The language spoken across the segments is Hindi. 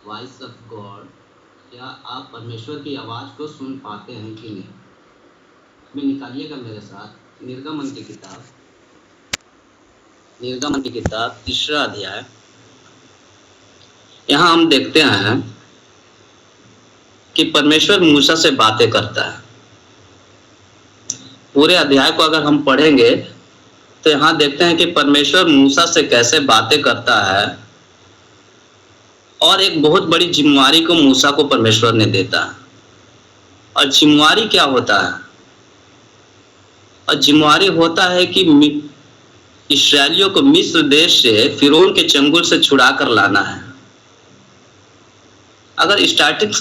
वॉइस ऑफ गॉड, क्या आप परमेश्वर की आवाज़ को सुन पाते हैं कि नहीं? में निकालिएगा मेरे साथ निर्गमन की किताब तीसरा अध्याय। यहाँ हम देखते हैं कि परमेश्वर मूसा से बातें करता है। पूरे अध्याय को अगर हम पढ़ेंगे तो यहाँ देखते हैं कि परमेश्वर मूसा से कैसे बातें करता है और एक बहुत बड़ी जिम्मेवारी को मूसा को परमेश्वर ने देता है। और जिम्मेवारी क्या होता है? और जिम्मेवारी होता है कि इस्राएलियों को मिस्र देश से फिरौन के चंगुल से छुड़ा कर लाना है। अगर स्टार्टिंग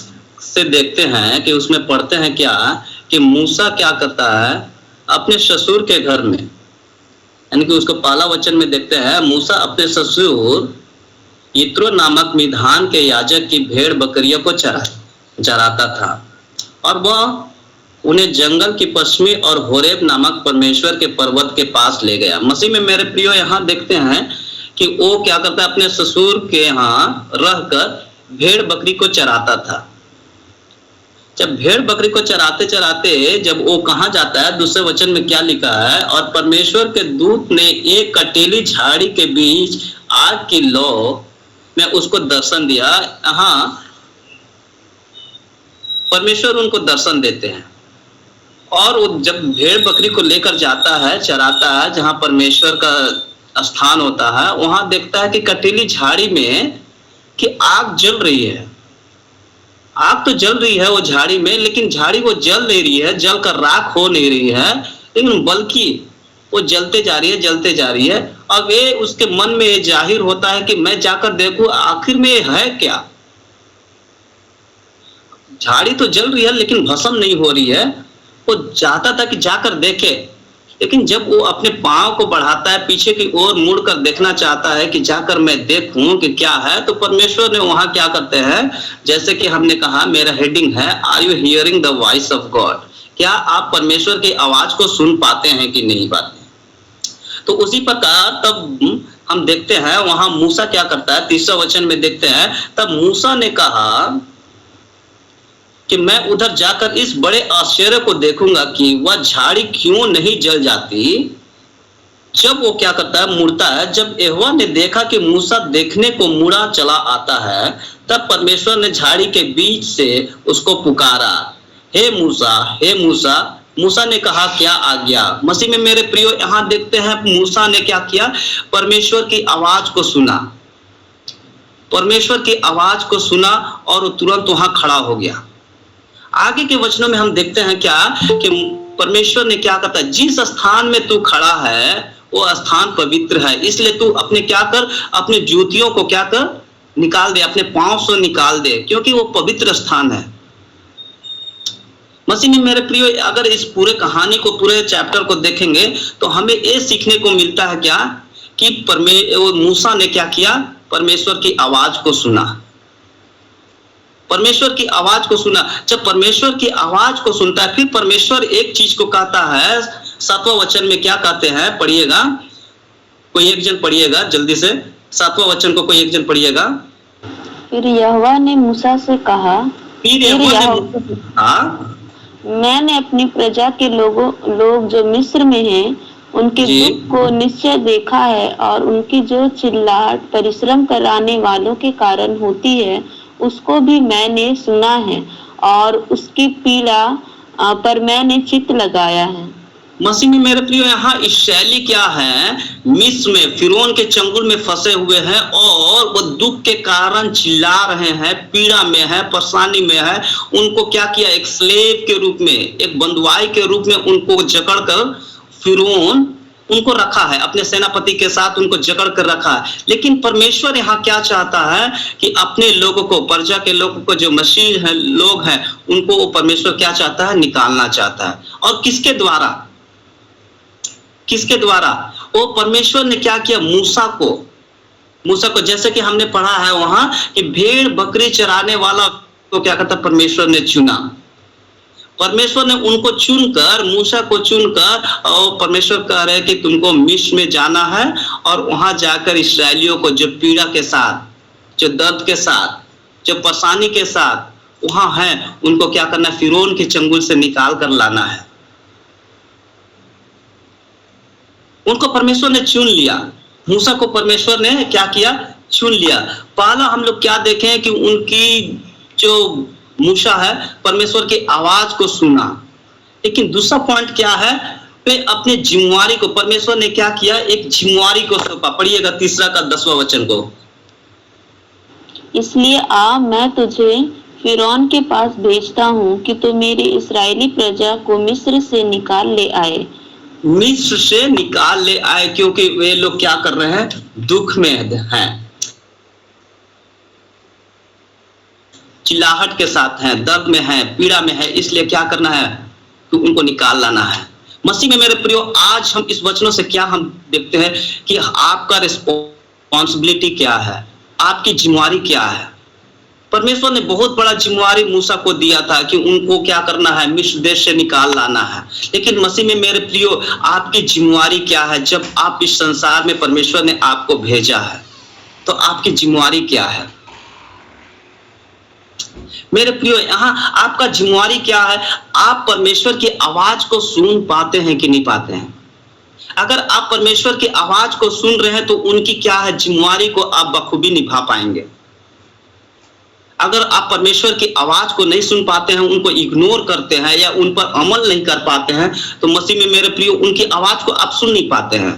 से देखते हैं कि उसमें पढ़ते हैं क्या कि मूसा क्या करता है अपने ससुर के घर में, यानी कि उसको पहला वचन में देखते हैं मूसा अपने ससुर यित्रो नामक मिधान के याजक की भेड़ बकरियों को चराता था और वह उन्हें जंगल की पश्चिमी और होरेब नामक परमेश्वर के पर्वत के पास ले गया। मसीह में मेरे प्रियो यहाँ देखते हैं कि वो क्या करता है, अपने ससुर के यहाँ रहकर भेड़ बकरी को चराता था। जब भेड़ बकरी को चराते चराते जब वो कहाँ जाता है, दूसरे वचन में क्या लिखा है, और परमेश्वर के दूत ने एक कटीली झाड़ी के बीच आग की लौ में उसको दर्शन दिया। हाँ, परमेश्वर उनको दर्शन देते हैं और वो जब भेड़ बकरी को लेकर जाता है, चराता है जहां परमेश्वर का स्थान होता है, वहां देखता है कि कटीली झाड़ी में कि आग जल रही है। आग तो जल रही है वो झाड़ी में, लेकिन झाड़ी वो जल नहीं रही है, जल कर राख हो नहीं रही है, लेकिन बल्कि वो जलते जा रही है, जलते जा रही है। अब ये उसके मन में ये जाहिर होता है कि मैं जाकर देखूं आखिर में है क्या। झाड़ी तो जल रही है लेकिन भस्म नहीं हो रही है। वो चाहता था कि जाकर देखे, लेकिन जब वो अपने पांव को बढ़ाता है, पीछे की ओर मुड़कर देखना चाहता है कि जाकर मैं देखूं कि क्या है, तो परमेश्वर ने वहां क्या करते हैं, जैसे कि हमने कहा, मेरा हेडिंग है are you hearing the voice of God, क्या आप परमेश्वर की आवाज को सुन पाते हैं कि नहीं पाते। तो उसी प्रकार तब हम देखते हैं वहां मूसा क्या करता है, तीसरा वचन में देखते हैं, तब मूसा ने कहा कि मैं उधर जाकर इस बड़े आश्चर्य को देखूंगा कि वह झाड़ी क्यों नहीं जल जाती। जब वो क्या करता है, मुड़ता है। जब यहोवा ने देखा कि मूसा देखने को मुड़ा चला आता है, तब परमेश्वर ने झाड़ी के बीच से उसको पुकारा, हे मूसा, हे मूसा। मूसा ने कहा, क्या आज्ञा। मसीह में मेरे प्रियो यहाँ देखते हैं मूसा ने क्या किया, परमेश्वर की आवाज को सुना, परमेश्वर की आवाज को सुना और तुरंत वहां खड़ा हो गया। आगे के वचनों में हम देखते हैं क्या कि परमेश्वर ने क्या कहता है, जिस स्थान में तू खड़ा है वो स्थान पवित्र है, इसलिए तू अपने क्या कर, अपने जूतियों को क्या कर, निकाल दे, अपने पांव से निकाल दे, क्योंकि वो पवित्र स्थान है। मसीह में मेरे प्रियो अगर इस पूरे कहानी को, पूरे चैप्टर को देखेंगे तो हमें ये सीखने को मिलता है क्या कि मूसा ने क्या किया, परमेश्वर की आवाज को सुना, परमेश्वर की आवाज को सुना। जब परमेश्वर की आवाज को सुनता है, फिर परमेश्वर एक चीज को कहता है, 7वां वचन में क्या कहते हैं, पढ़िएगा, कोई एक जन पढ़िएगा जल्दी से, 7वां वचन को कोई एक जन पढ़िएगा। फिर यहोवा ने मूसा से कहा, मैंने अपनी प्रजा के लोग जो मिस्र में हैं उनके दुख को निश्चय देखा है, और उनकी जो चिल्लाहट परिश्रम कराने वालों के कारण होती है उसको भी मैंने सुना है, और उसकी पीड़ा पर मैंने चित्त लगाया है। मसीह में मेरे प्रियो यहाँ इस्राएली क्या है, मिस्र में फिरौन के चंगुल में फंसे हुए हैं और वो दुख के कारण चिल्ला रहे हैं, पीड़ा में है, परेशानी में है। उनको क्या किया, एक स्लेव के रूप में, एक बंधुआई के रूप में उनको जकड़ कर फिरौन उनको रखा है, अपने सेनापति के साथ उनको जकड़ कर रखा है। लेकिन परमेश्वर यहाँ क्या चाहता है कि अपने लोगों को, प्रजा के लोगों को, जो मसीह है लोग हैं, उनको वो परमेश्वर क्या चाहता है, निकालना चाहता है। और किसके द्वारा, किसके द्वारा, वो परमेश्वर ने क्या किया, मूसा को जैसे कि हमने पढ़ा है वहां कि भेड़ बकरी चराने वाला को क्या कहता, परमेश्वर ने चुना। परमेश्वर ने उनको चुनकर, मूसा को चुनकर, और परमेश्वर कह रहे हैं कि तुमको मिस्र में जाना है और वहां जाकर इस्राएलियों को जो पीड़ा के साथ, जो दर्द के साथ, जो परेशानी के साथ वहां है, उनको क्या करना है, फिरौन के चंगुल से निकाल कर लाना है। उनको परमेश्वर ने चुन लिया, मूसा को परमेश्वर ने क्या किया, चुन लिया। पहला हम लोग क्या देखें कि उनकी जो मूसा है परमेश्वर की आवाज को सुना, लेकिन दूसरा पॉइंट क्या है, वे अपने जिम्मेवारी को, परमेश्वर ने क्या किया, एक जिम्मेवारी को सौंपा। पढ़िएगा 3 का 10वां वचन को। इसलिए आ, मैं तुझे फिरौन के पास भेजता हूँ कि तू मेरी इस्राएली प्रजा को मिस्र से निकाल ले आए। मिस्र से निकाल ले आए, क्योंकि वे लोग क्या कर रहे हैं, दुख में हैं, चिल्लाहट के साथ हैं, दर्द में हैं, पीड़ा में है, इसलिए क्या करना है कि उनको निकाल लाना है। मसीह में मेरे प्रियो, आज हम इस वचनों से क्या हम देखते हैं कि आपका रिस्पॉन्सिबिलिटी क्या है, आपकी जिम्मेवारी क्या है। परमेश्वर ने बहुत बड़ा जिम्मेवारी मूसा को दिया था कि उनको क्या करना है, मिस्र देश से निकाल लाना है। लेकिन मसीह में मेरे प्रियो, आपकी जिम्मेवारी क्या है? जब आप इस संसार में परमेश्वर ने आपको भेजा है तो आपकी जिम्मेवारी क्या है? मेरे प्रियो, यहाँ आपका जिम्मेवारी क्या है? आप परमेश्वर की आवाज को सुन पाते हैं कि नहीं पाते हैं? अगर आप परमेश्वर की आवाज को सुन रहे हैं तो उनकी क्या है, जिम्मेवारी को आप बखूबी निभा पाएंगे। अगर आप परमेश्वर की आवाज को नहीं सुन पाते हैं, उनको इग्नोर करते हैं या उन पर अमल नहीं कर पाते हैं, तो मसीह में मेरे प्रियो, उनकी आवाज को आप सुन नहीं पाते हैं।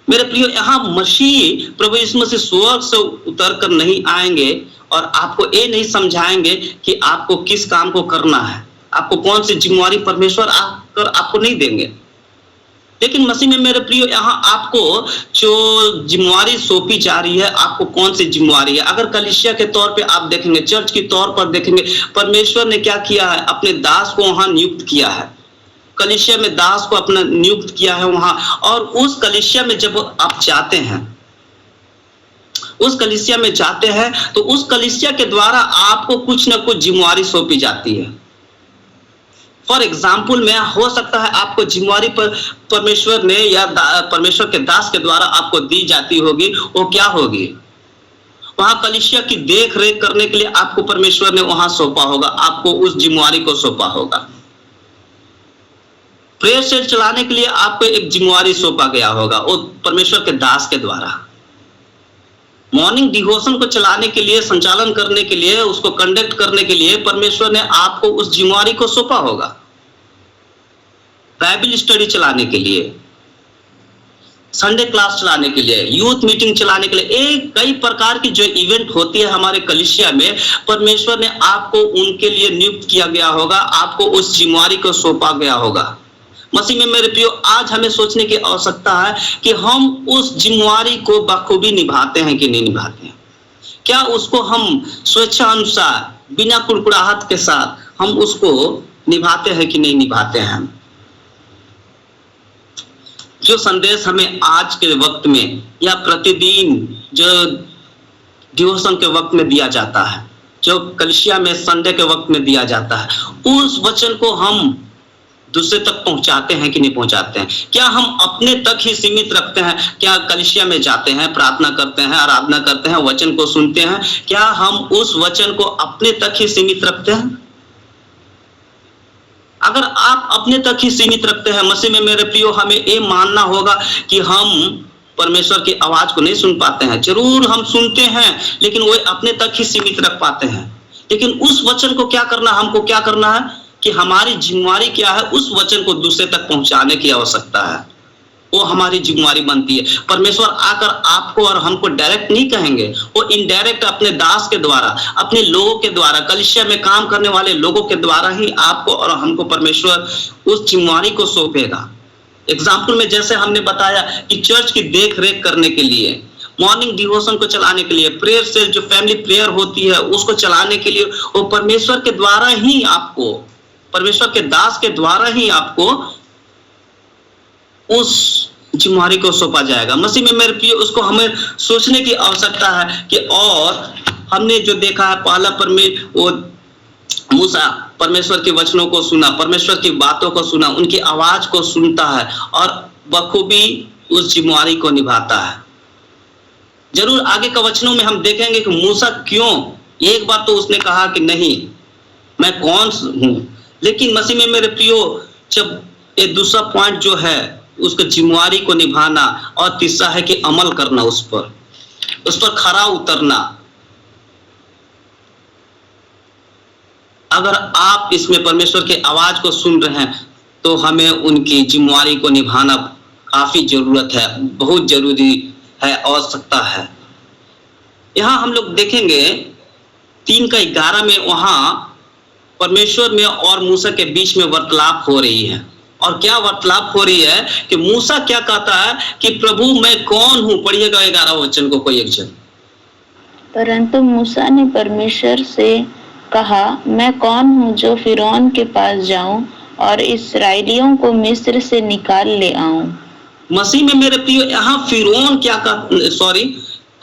मेरे प्रियो, यहाँ मसीह प्रभु यीशु मसीह स्वर्ग से उतर कर नहीं आएंगे और आपको ये नहीं समझाएंगे कि आपको किस काम को करना है, आपको कौन सी जिम्मेवारी परमेश्वर आकर आपको नहीं देंगे। लेकिन मसीह में मेरे प्रियो, यहाँ आपको जो जिम्मेवारी सौंपी जा रही है, आपको कौन सी जिम्मेवारी है? अगर कलीसिया के तौर पे आप देखेंगे, चर्च के तौर पर देखेंगे, परमेश्वर ने क्या किया है, अपने दास को वहां नियुक्त किया है। कलीसिया में दास को अपना नियुक्त किया है वहां, और उस कलीसिया में जब आप जाते हैं, उस कलीसिया में जाते हैं तो उस कलीसिया के द्वारा आपको कुछ ना कुछ जिम्मेवारी सौंपी जाती है। फॉर एग्जाम्पल में हो सकता है आपको जिम्मेवारी पर परमेश्वर ने या परमेश्वर के दास के द्वारा आपको दी जाती होगी। वो क्या होगी? वहां कलीसिया की देख रेख करने के लिए आपको परमेश्वर ने वहां सौंपा होगा, आपको उस जिम्मेवारी को सौंपा होगा। प्रेयर सेल चलाने के लिए आपको एक जिम्मेवारी सौंपा गया होगा, वो परमेश्वर के दास के द्वारा। मॉर्निंग डिवोशन को चलाने के लिए, संचालन करने के लिए, उसको कंडक्ट करने के लिए परमेश्वर ने आपको उस जिम्मेवारी को सौंपा होगा। बाइबल स्टडी चलाने के लिए, संडे क्लास चलाने के लिए, यूथ मीटिंग चलाने के लिए, एक कई प्रकार की जो इवेंट होती है हमारे कलीसिया में, परमेश्वर ने आपको उनके लिए नियुक्त किया गया होगा, आपको उस जिम्मेवारी को सौंपा गया होगा। मसीह में मेरे प्रियो, आज हमें सोचने की आवश्यकता है कि हम उस जिम्मेवारी को बखूबी निभाते हैं कि नहीं निभाते हैं। क्या उसको हम स्वेच्छा अनुसार, बिना कुड़कुड़ाहट के साथ हम उसको निभाते हैं कि नहीं निभाते हैं। जो संदेश हमें आज के वक्त में या प्रतिदिन जो डिवोशन के वक्त में दिया जाता है, जो कलीसिया में संडे के वक्त में दिया जाता है, उस वचन को हम दूसरे तक पहुंचाते हैं कि नहीं पहुंचाते हैं? क्या हम अपने तक ही सीमित रखते हैं? क्या कलीसिया में जाते हैं, प्रार्थना करते हैं, आराधना करते हैं, वचन को सुनते हैं, क्या हम उस वचन को अपने तक ही सीमित रखते हैं? अगर आप अपने तक ही सीमित रखते हैं, मसीह में मेरे प्रियो, हमें ये मानना होगा कि हम परमेश्वर की आवाज को नहीं सुन पाते हैं। जरूर हम सुनते हैं, लेकिन वो अपने तक ही सीमित रख पाते हैं। लेकिन उस वचन को क्या करना, हमको क्या करना है कि हमारी जिम्मेवारी क्या है, उस वचन को दूसरे तक पहुंचाने की आवश्यकता है। वो हमारी जिम्मेवारी बनती है। परमेश्वर आकर आपको और हमको डायरेक्ट नहीं कहेंगे, वो इनडायरेक्ट अपने दास के द्वारा, अपने लोगों के द्वारा, कलीसिया में काम करने वाले लोगों के द्वारा ही आपको और हमको परमेश्वर उस जिम्मेवारी को सौंपेगा। एग्जाम्पल में जैसे हमने बताया कि चर्च की देख रेख करने के लिए, मॉर्निंग डिवोशन को चलाने के लिए, प्रेयर से जो फैमिली प्रेयर होती है उसको चलाने के लिए, वो परमेश्वर के द्वारा ही आपको, परमेश्वर के दास के द्वारा ही आपको उस जिम्मेवारी को सौंपा जाएगा। मसीह में मेरे प्रिय, उसको हमें सोचने की आवश्यकता है कि, और हमने जो देखा है, पहला वो मूसा परमेश्वर के वचनों को सुना, परमेश्वर की बातों को सुना, उनकी आवाज को सुनता है और बखूबी उस जिम्मेवारी को निभाता है। जरूर आगे के वचनों में हम देखेंगे कि मूसा क्यों, एक बार तो उसने कहा कि नहीं मैं कौन हूं, लेकिन मसीह में मेरे प्रियो जब ये दूसरा पॉइंट जो है उसको जिम्मेवारी को निभाना, और तीसरा है कि अमल करना, उस पर खरा उतरना। अगर आप इसमें परमेश्वर की आवाज को सुन रहे हैं तो हमें उनकी जिम्मेवारी को निभाना काफी जरूरत है, बहुत जरूरी है, आवश्यकता है। यहाँ हम लोग देखेंगे 3:11 में वहां परमेश्वर में और मूसा के बीच में वार्तालाप हो रही है। और क्या वार्तालाप हो रही है कि मूसा क्या कहता है कि प्रभु मैं कौन हूं। पढ़िएगा 11 वचन को कोई एक जन। परंतु मूसा ने परमेश्वर से कहा, मैं कौन हूँ जो फिरौन के पास जाऊं और इस्राएलियों को मिस्र से निकाल ले आऊं। मसीह में मेरे प्रियो यहाँ फिरौन क्या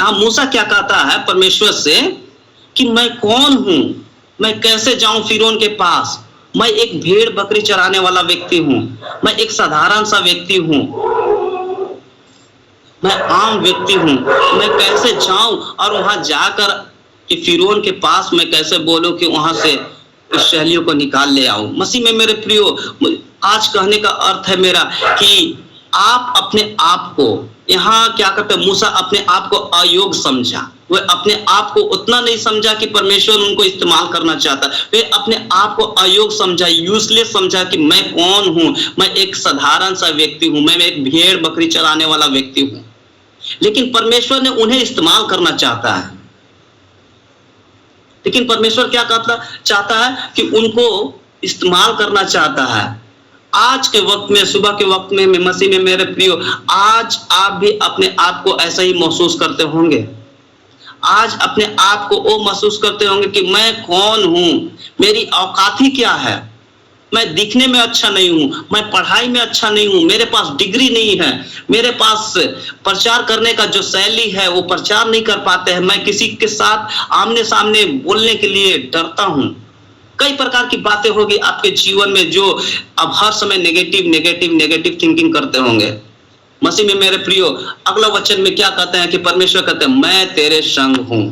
यहाँ मूसा क्या कहता है परमेश्वर से कि मैं कौन हूं, मैं कैसे जाऊं फिरौन के पास। मैं एक भेड़ बकरी चराने वाला व्यक्ति हूं, मैं एक साधारण सा व्यक्ति हूं, मैं आम व्यक्ति हूं। मैं कैसे जाऊं और वहां जाकर कि फिरौन के पास मैं कैसे बोलूं कि वहां से इस्राएलियों को निकाल ले आऊं। मसीह में मेरे प्रियो आज कहने का अर्थ है मेरा कि आप अपने आप को, यहाँ क्या करते, मूसा अपने आप को अयोग्य समझा। वह अपने आप को उतना नहीं समझा कि परमेश्वर उनको इस्तेमाल करना चाहता, वे अपने आप को अयोग्य समझा, यूजलेस समझा कि मैं कौन हूं, मैं एक साधारण सा व्यक्ति हूं, मैं एक भेड़ बकरी चराने वाला व्यक्ति हूं। लेकिन परमेश्वर ने उन्हें इस्तेमाल करना चाहता है। लेकिन परमेश्वर क्या चाहता है कि उनको इस्तेमाल करना चाहता है। आज के वक्त में, सुबह के वक्त में मसीह में मेरे प्रियो, आज आप भी अपने आप को ऐसा ही महसूस करते होंगे। आज अपने आप को वो महसूस करते होंगे कि मैं कौन हूं, मेरी औकात ही क्या है। मैं दिखने में अच्छा नहीं हूं, मैं पढ़ाई में अच्छा नहीं हूं, मेरे पास डिग्री नहीं है, मेरे पास प्रचार करने का जो शैली है वो प्रचार नहीं कर पाते हैं, मैं किसी के साथ आमने सामने बोलने के लिए डरता हूं। कई प्रकार की बातें होगी आपके जीवन में जो अब हर समय नेगेटिव थिंकिंग करते होंगे। मसीह में मेरे प्रियो अगला वचन में क्या कहते हैं कि परमेश्वर कहते हैं मैं तेरे संग हूं।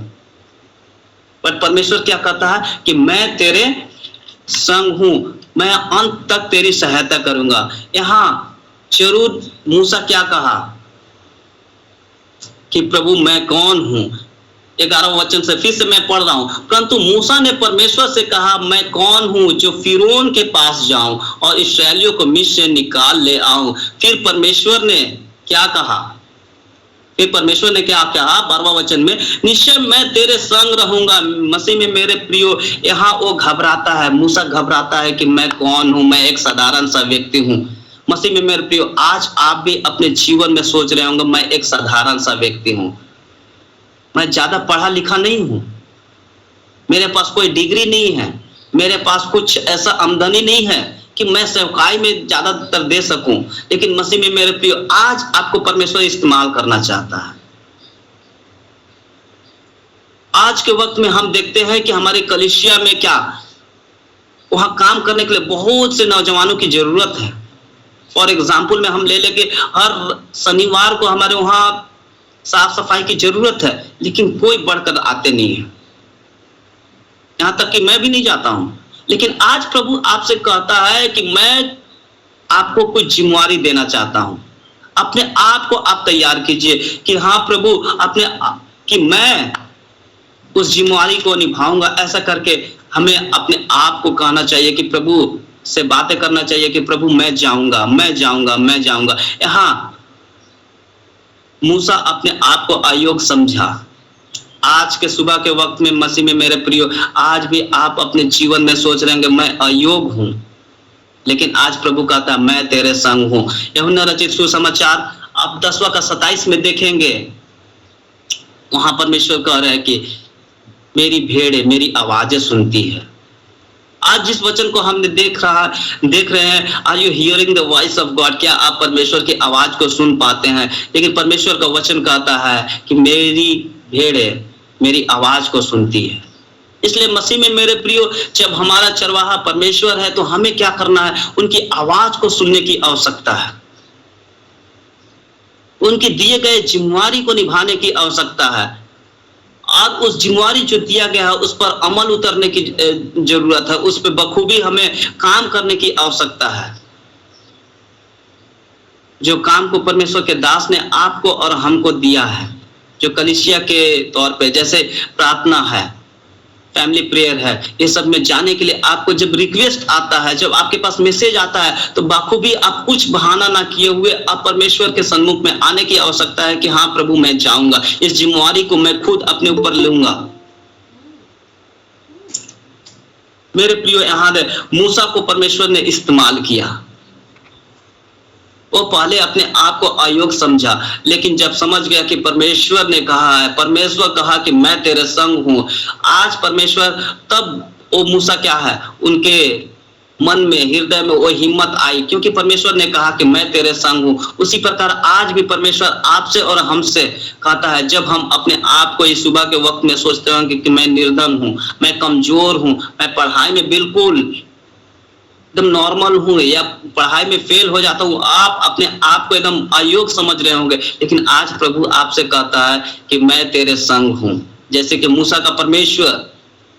पर परमेश्वर क्या कहता है कि मैं तेरे संग हूं, मैं अंत तक तेरी सहायता करूंगा। यहां जरूर मूसा क्या कहा कि प्रभु मैं कौन हूं। 11 वचन से फिर से मैं पढ़ रहा हूं। परंतु मूसा ने परमेश्वर से कहा, मैं कौन हूं जो फिरौन के पास जाऊं और इस्राएलियों को मिस्र से निकाल ले आऊं। फिर परमेश्वर ने क्या कहा, फिर परमेश्वर ने क्या कहा 12वां वचन में, निश्चय मैं तेरे संग रहूंगा। मसीह में मेरे प्रियो यहाँ वो घबराता है, मूसा घबराता है कि मैं कौन हूं, मैं एक साधारण सा व्यक्ति हूं। मसीह में मेरे प्रियो आज आप भी अपने जीवन में सोच रहे होंगे मैं एक साधारण सा व्यक्ति हूं, मैं ज्यादा पढ़ा लिखा नहीं हूं, मेरे पास कोई डिग्री नहीं है, मेरे पास कुछ ऐसा आमदनी नहीं है कि मैं सेवकाई में ज्यादातर दे सकूं। लेकिन मसीह में मेरे प्रियो आज आपको परमेश्वर इस्तेमाल करना चाहता है। आज के वक्त में हम देखते हैं कि हमारे कलीसिया में क्या वहां काम करने के लिए बहुत से नौजवानों की जरूरत है। फॉर एग्जाम्पल में हम ले लेंगे, हर शनिवार को हमारे वहां साफ सफाई की जरूरत है, लेकिन कोई बढ़कर आते नहीं है, यहां तक कि मैं भी नहीं जाता हूं। लेकिन आज प्रभु आपसे कहता है कि मैं आपको कुछ जिम्मेवारी देना चाहता हूं। अपने आप को आप तैयार कीजिए कि हाँ प्रभु कि मैं उस जिम्मेवारी को निभाऊंगा। ऐसा करके हमें अपने आप को कहना चाहिए कि प्रभु से बातें करना चाहिए कि प्रभु मैं जाऊंगा, मैं जाऊंगा, मैं जाऊंगा। यहाँ मूसा अपने आप को अयोग्य समझा। आज के सुबह के वक्त में मसीह में मेरे प्रियो आज भी आप अपने जीवन में सोच रहे हैं मैं अयोग्य हूं, लेकिन आज प्रभु कहता है मैं तेरे संग हूं। यूहन्ना रचित सुसमाचार अब 10वां का 27 में देखेंगे, वहां परमेश्वर कह रहे हैं कि मेरी भेड़ मेरी आवाजें सुनती है। आज जिस वचन को हमने देख रहे हैं, are you hearing the voice of God, क्या आप परमेश्वर की आवाज को सुन पाते हैं? लेकिन परमेश्वर का वचन कहता है कि मेरी भेड़ मेरी आवाज को सुनती है। इसलिए मसीह में मेरे प्रियो जब हमारा चरवाहा परमेश्वर है तो हमें क्या करना है, उनकी आवाज को सुनने की आवश्यकता है। उनके दिए गए जिम्मेवारी को निभाने की आवश्यकता है और उस जिम्मेवारी जो दिया गया है उस पर अमल उतरने की जरूरत है, उस पर बखूबी हमें काम करने की आवश्यकता है। जो काम को परमेश्वर के दास ने आपको और हमको दिया है, जो कलीसिया के तौर पे जैसे प्रार्थना है, फैमिली प्रेयर है, ये सब में जाने के लिए आपको जब रिक्वेस्ट आता है, जब आपके पास मैसेज आता है, तो बाखूबी आप कुछ बहाना ना किए हुए आप परमेश्वर के सन्मुख में आने की आवश्यकता है कि हाँ प्रभु मैं जाऊंगा, इस जिम्मेवारी को मैं खुद अपने ऊपर लूंगा। मेरे प्रियो, यहाँ दे मूसा को परमेश्वर ने इस्तेमाल किया। वो पहले अपने आप को अयोग्य समझा, लेकिन जब समझ गया कि परमेश्वर ने कहा है, परमेश्वर कहा कि मैं तेरे संग हूं, आज परमेश्वर, तब वो मूसा क्या है, उनके मन में, हृदय में वो हिम्मत आई, क्योंकि परमेश्वर ने कहा कि मैं तेरे संग हूं। उसी प्रकार आज भी परमेश्वर आपसे और हमसे कहता है, जब हम अपने आप को इस सुबह के वक्त में सोचते हैं कि मैं निर्धन हूं, मैं कमजोर हूं, मैं पढ़ाई में बिल्कुल एकदम नॉर्मल हूँ या पढ़ाई में फेल हो जाता हूँ, आप अपने आप को एकदम अयोग्य समझ रहे होंगे, लेकिन आज प्रभु आपसे कहता है कि मैं तेरे संग हूँ। जैसे कि मूसा का परमेश्वर,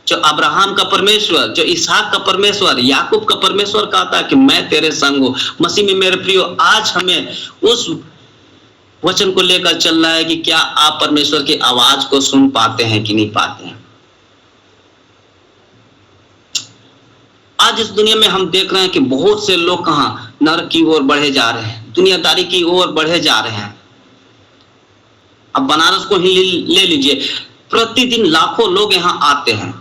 जो अब्राहम का परमेश्वर, जो इसहाक का परमेश्वर, याकूब का परमेश्वर कहता है कि मैं तेरे संग हूँ। मसीह में मेरे प्रियो, आज हमें उस वचन को लेकर चलना है कि क्या आप परमेश्वर की आवाज को सुन पाते हैं कि नहीं पाते हैं। आज इस दुनिया में हम देख रहे हैं कि बहुत से लोग कहाँ नरक की ओर बढ़े जा रहे हैं, दुनियादारी की ओर बढ़े जा रहे हैं। अब बनारस को ही ले लीजिए, प्रतिदिन लाखों लोग यहाँ आते हैं,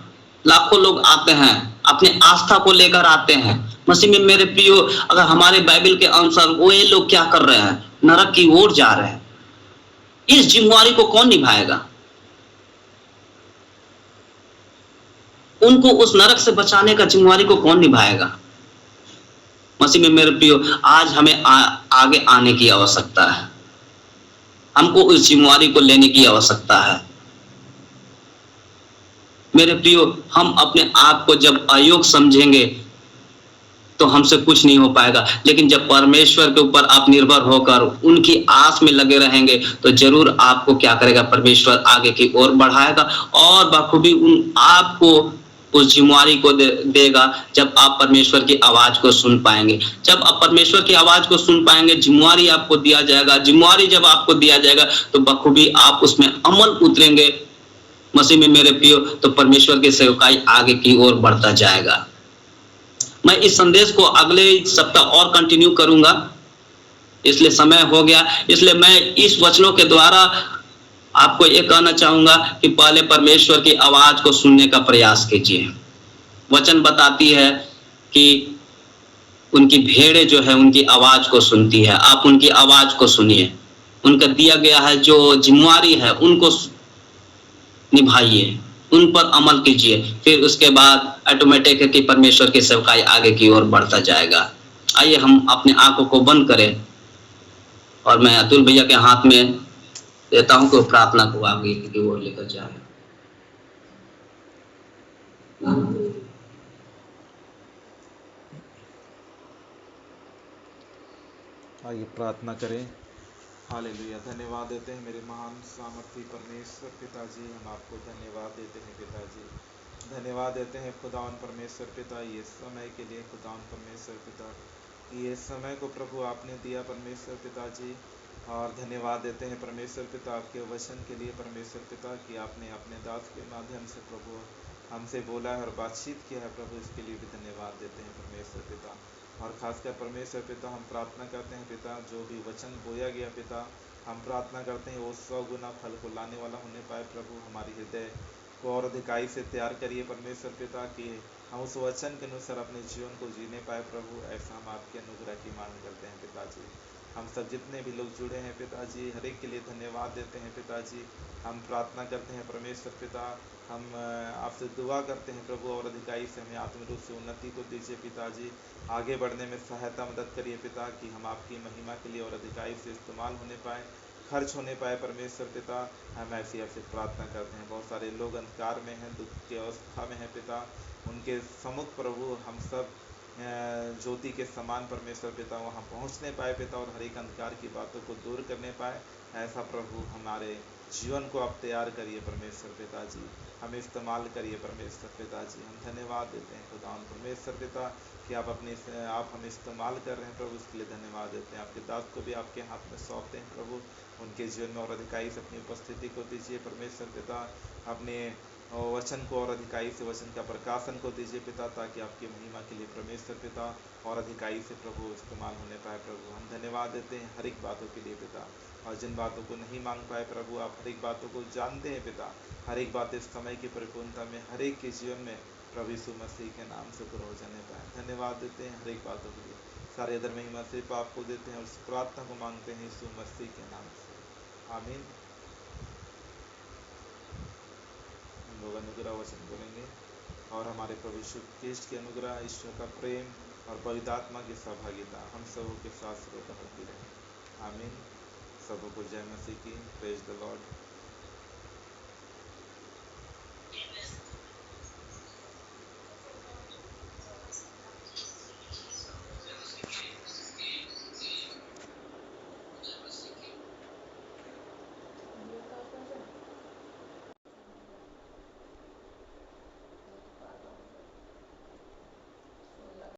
लाखों लोग आते हैं, अपने आस्था को लेकर आते हैं। मसीह में मेरे प्रियो, अगर हमारे बाइबल के अनुसार वो ये लोग क्या कर रहे हैं, नरक की ओर जा रहे हैं। इस जिम्मेवारी को कौन निभाएगा? उनको उस नरक से बचाने का जिम्मेवारी को कौन निभाएगा? मसीह में मेरे प्रियो, आज हमें आगे आने की आवश्यकता है, हमको उस जिम्मेवारी को लेने की आवश्यकता है। मेरे प्रियो, हम अपने आप को जब अयोग्य समझेंगे तो हमसे कुछ नहीं हो पाएगा, लेकिन जब परमेश्वर के ऊपर आप निर्भर होकर उनकी आस में लगे रहेंगे तो जरूर आपको क्या करेगा, परमेश्वर आगे की ओर बढ़ाएगा और बखूबी आपको उस जिम्मेवारी को देगा जब आप परमेश्वर की आवाज को सुन पाएंगे। जब आप परमेश्वर की आवाज को सुन पाएंगे, जिम्मेवारी आपको दिया जाएगा, जिम्मेवारी जब आपको दिया जाएगा तो बखूबी आप उसमें अमल उतरेंगे। मसीह में मेरे प्रियो, तो परमेश्वर की सेवकाई आगे की ओर बढ़ता जाएगा। मैं इस संदेश को अगले सप्ताह और कंटिन्यू करूंगा, इसलिए समय हो गया, इसलिए मैं इस वचनों के द्वारा आपको ये कहना चाहूंगा कि पहले परमेश्वर की आवाज को सुनने का प्रयास कीजिए। वचन बताती है कि उनकी भेड़ें जो है उनकी आवाज को सुनती है, आप उनकी आवाज को सुनिए, उनका दिया गया है जो जिम्मेवारी है उनको निभाइए, उन पर अमल कीजिए, फिर उसके बाद ऑटोमेटिक है कि परमेश्वर की सेवकाई आगे की ओर बढ़ता जाएगा। आइए हम अपने आंखों को बंद करें और मैं अतुल भैया के हाथ में देता हूं कि प्रार्थना को आगे की ओर लेकर जाए। आइए प्रार्थना करें। हालेलुया। धन्यवाद देते हैं मेरे महान सामर्थी परमेश्वर पिताजी, हम आपको धन्यवाद देते हैं पिताजी, धन्यवाद देते हैं खुदावन परमेश्वर पिता ये समय के लिए, खुदावन परमेश्वर पिता ये समय को प्रभु आपने दिया परमेश्वर पिताजी, और धन्यवाद देते हैं परमेश्वर पिता आपके वचन के लिए परमेश्वर पिता कि आपने अपने दास के माध्यम से प्रभु हमसे बोला है और बातचीत किया है प्रभु, इसके लिए भी धन्यवाद देते हैं परमेश्वर पिता। और खासकर परमेश्वर पिता हम प्रार्थना करते हैं पिता, जो भी वचन बोया गया पिता, हम प्रार्थना करते हैं वो 100 गुना फल को लाने वाला होने पाए प्रभु। हमारी हृदय को और अधिकाई से तैयार करिए परमेश्वर पिता कि हम उस वचन के अनुसार अपने जीवन को जीने पाए प्रभु, ऐसा हम आपके अनुग्रह की मांग करते हैं पिताजी। हम सब जितने भी लोग जुड़े हैं पिताजी, हर एक के लिए धन्यवाद देते हैं पिताजी। हम प्रार्थना करते हैं परमेश्वर पिता, हम आपसे दुआ करते हैं प्रभु, और अधिकाई से हमें आत्मिक रूप से उन्नति को दीजिए पिताजी, आगे बढ़ने में सहायता मदद करिए पिता कि हम आपकी महिमा के लिए और अधिकाई से इस्तेमाल होने पाए, खर्च होने पाए परमेश्वर पिता। हम ऐसी आपसे प्रार्थना करते हैं। बहुत सारे लोग अंधकार में हैं, दुख की अवस्था में हैं पिता, उनके सम्मुख प्रभु हम सब ज्योति के समान परमेश्वर पिता वहाँ पहुँचने पाए पिता, और हर एक अंधकार की बातों को दूर करने पाए। ऐसा प्रभु हमारे जीवन को आप तैयार करिए परमेश्वर पिता जी, हमें इस्तेमाल करिए परमेश्वर पिता जी। हम धन्यवाद देते हैं खुदा परमेश्वर पिता कि आप हमें इस्तेमाल कर रहे हैं प्रभु, उसके लिए धन्यवाद देते हैं। आपके दास को भी आपके हाथ में सौंपते हैं प्रभु, उनके जीवन में और अधिकाई से अपनी उपस्थिति को दीजिए परमेश्वर पिता, अपने वचन को और अधिकाई से वचन का प्रकाशन को दीजिए पिता, ताकि आपकी महिमा के लिए परमेश्वर पिता और अधिकाई से प्रभु इस्तेमाल होने पाए प्रभु। हम धन्यवाद देते हैं हर एक बातों के लिए पिता, और जिन बातों को नहीं मांग पाए प्रभु, आप हर एक बातों को जानते हैं पिता, हर एक बात इस समय की परिपूर्णता में हर एक के जीवन में प्रभु यीशु मसीह के नाम से पूरा हो जाने पाए। धन्यवाद देते हैं हर एक बातों के लिए, सारे इधर महिमा सिर्फ आपको देते हैं और इस प्रार्थना को मांगते हैं यीशु मसीह के नाम से, आमीन। हम लोग अनुग्रह वचन बोलेंगे, और हमारे प्रभु यीशु क्रिस्ट की अनुग्रह, ईश्वर का प्रेम और पवित्र आत्मा की सहभागिता हम सबों के साथ होती रहे, आमीन। सबों को जय मसीह की, प्रेज द लॉर्ड।